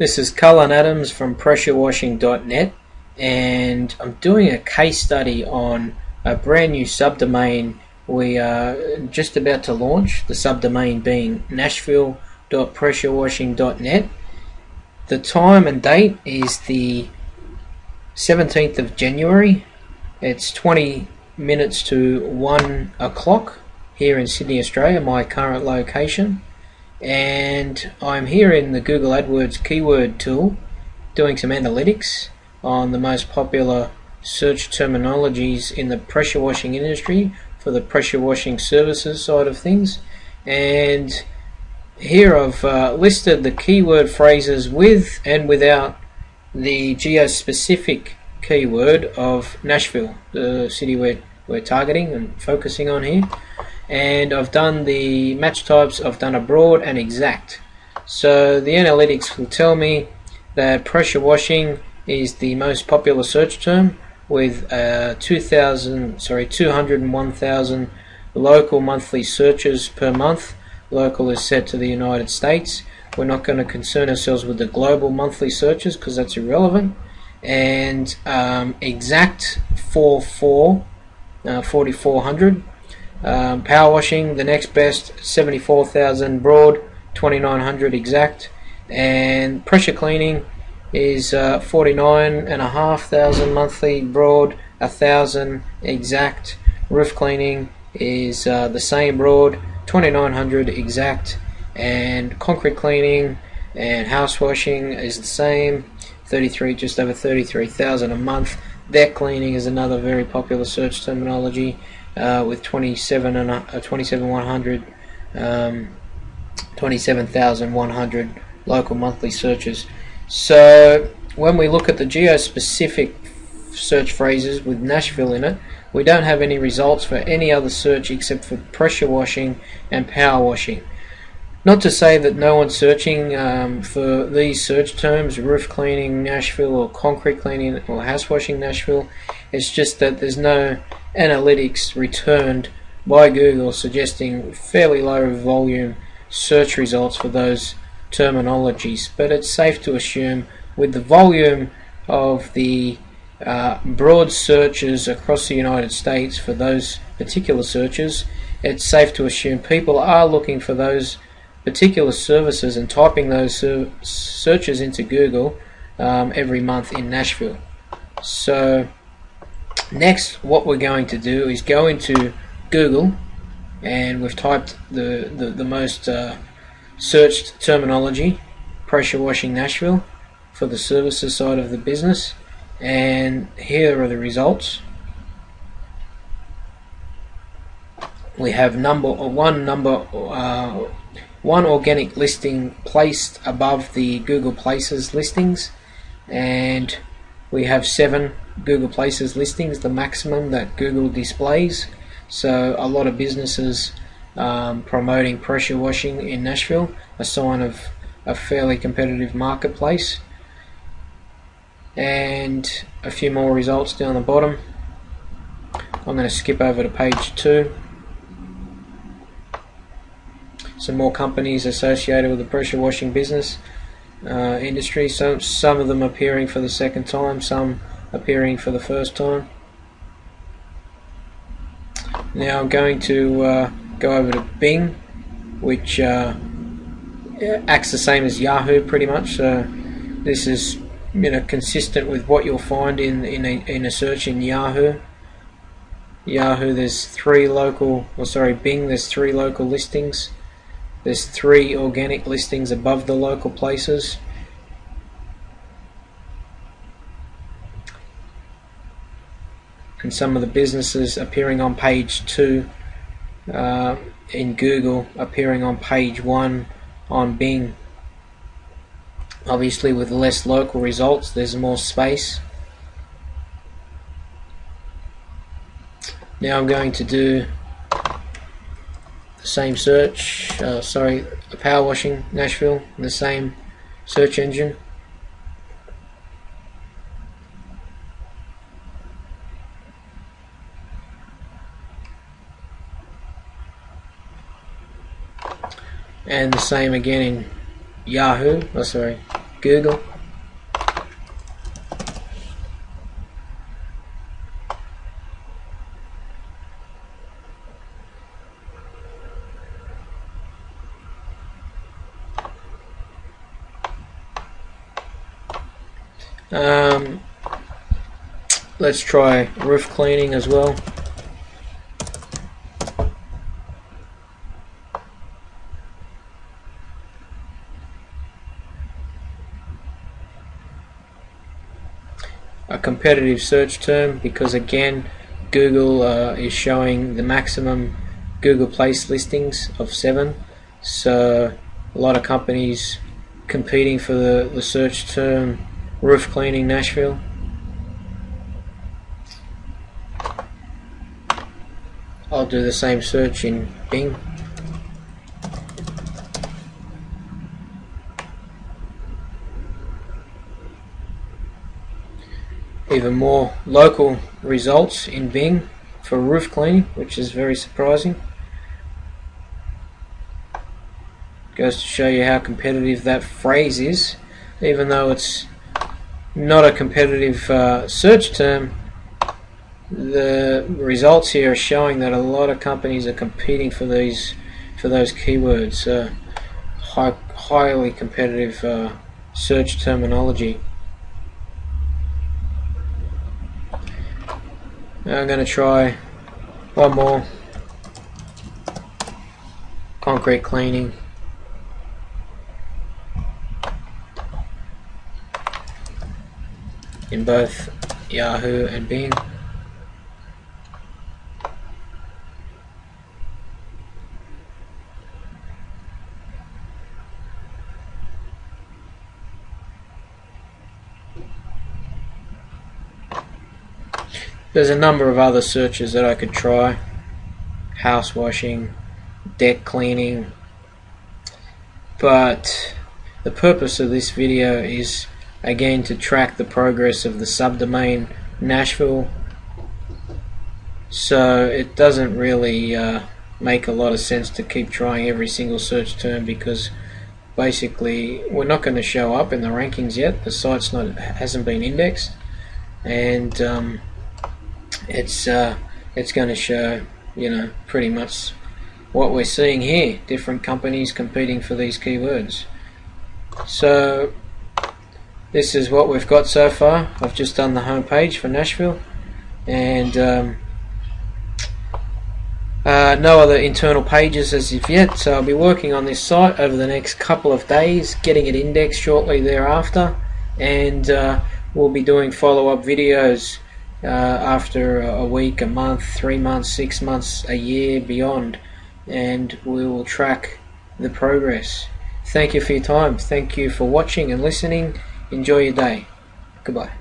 This is Cullen Adams from pressurewashing.net, and I'm doing a case study on a brand new subdomain we are just about to launch, the subdomain being nashville.pressurewashing.net. The time and date is the 17th of January. It's 20 minutes to 1 o'clock here in Sydney, Australia, my current location. And I'm here in the Google AdWords keyword tool doing some analytics on the most popular search terminologies in the pressure washing industry for the pressure washing services side of things. And here I've listed the keyword phrases with and without the geo-specific keyword of Nashville, the city we're targeting and focusing on here. And I've done the match types, I've done a broad and exact. So the analytics will tell me that pressure washing is the most popular search term with 201,000 local monthly searches per month. Local is set to the United States. We're not going to concern ourselves with the global monthly searches because that's irrelevant. And exact 4,400. Power washing, the next best, 74,000 broad, 2,900 exact, and pressure cleaning is 49,500 monthly broad, 1,000 exact. Roof cleaning is the same broad, 2,900 exact, and concrete cleaning and house washing is the same, just over 33,000 a month. Deck cleaning is another very popular search terminology. With 27,100 local monthly searches. So when we look at the geo-specific search phrases with Nashville in it, we don't have any results for any other search except for pressure washing and power washing. Not to say that no one's searching for these search terms, roof cleaning Nashville or concrete cleaning or house washing Nashville. It's just that there's no analytics returned by Google suggesting fairly low volume search results for those terminologies. But it's safe to assume with the volume of the broad searches across the United States for those particular searches, it's safe to assume people are looking for those particular services and typing those searches into Google every month in Nashville. So next, what we're going to do is go into Google, and we've typed the most searched terminology, pressure washing Nashville, for the services side of the business, and here are the results. We have one organic listing placed above the Google Places listings, and we have 7 Google Places listings, the maximum that Google displays. So a lot of businesses promoting pressure washing in Nashville, a sign of a fairly competitive marketplace. And a few more results down the bottom. I'm going to skip over to page 2. Some more companies associated with the pressure washing business industry. So some of them appearing for the second time, some appearing for the first time. Now I'm going to go over to Bing, which acts the same as Yahoo pretty much. So this is consistent with what you'll find in a search in Yahoo. Bing, there's 3 local listings. There's 3 organic listings above the local places. And some of the businesses appearing on page 2 in Google, appearing on page 1 on Bing. Obviously with less local results there's more space. Now I'm going to do the same search, power washing Nashville, in the same search engine. And the same again in Yahoo, Google. Let's try roof cleaning as well. A competitive search term, because again Google is showing the maximum Google place listings of 7, so a lot of companies competing for the search term roof cleaning Nashville. I'll do the same search in Bing. Even more local results in Bing for roof cleaning, which is very surprising. Goes to show you how competitive that phrase is, even though it's not a competitive search term. The results here are showing that a lot of companies are competing for those keywords. Highly competitive search terminology. Now I'm going to try one more. Concrete cleaning. In both Yahoo and Bing. There's a number of other searches that I could try. House washing, deck cleaning, but the purpose of this video is again to track the progress of the subdomain Nashville, so it doesn't really make a lot of sense to keep trying every single search term, because basically we're not going to show up in the rankings yet. The site's hasn't been indexed, and it's going to show, you know, pretty much what we're seeing here, different companies competing for these keywords. So this is what we've got so far. I've just done the home page for Nashville, and no other internal pages as of yet, so I'll be working on this site over the next couple of days, getting it indexed shortly thereafter, and we'll be doing follow-up videos after a week, a month, 3 months, 6 months, a year, beyond, and we will track the progress. Thank you for your time. Thank you for watching and listening. Enjoy your day. Goodbye.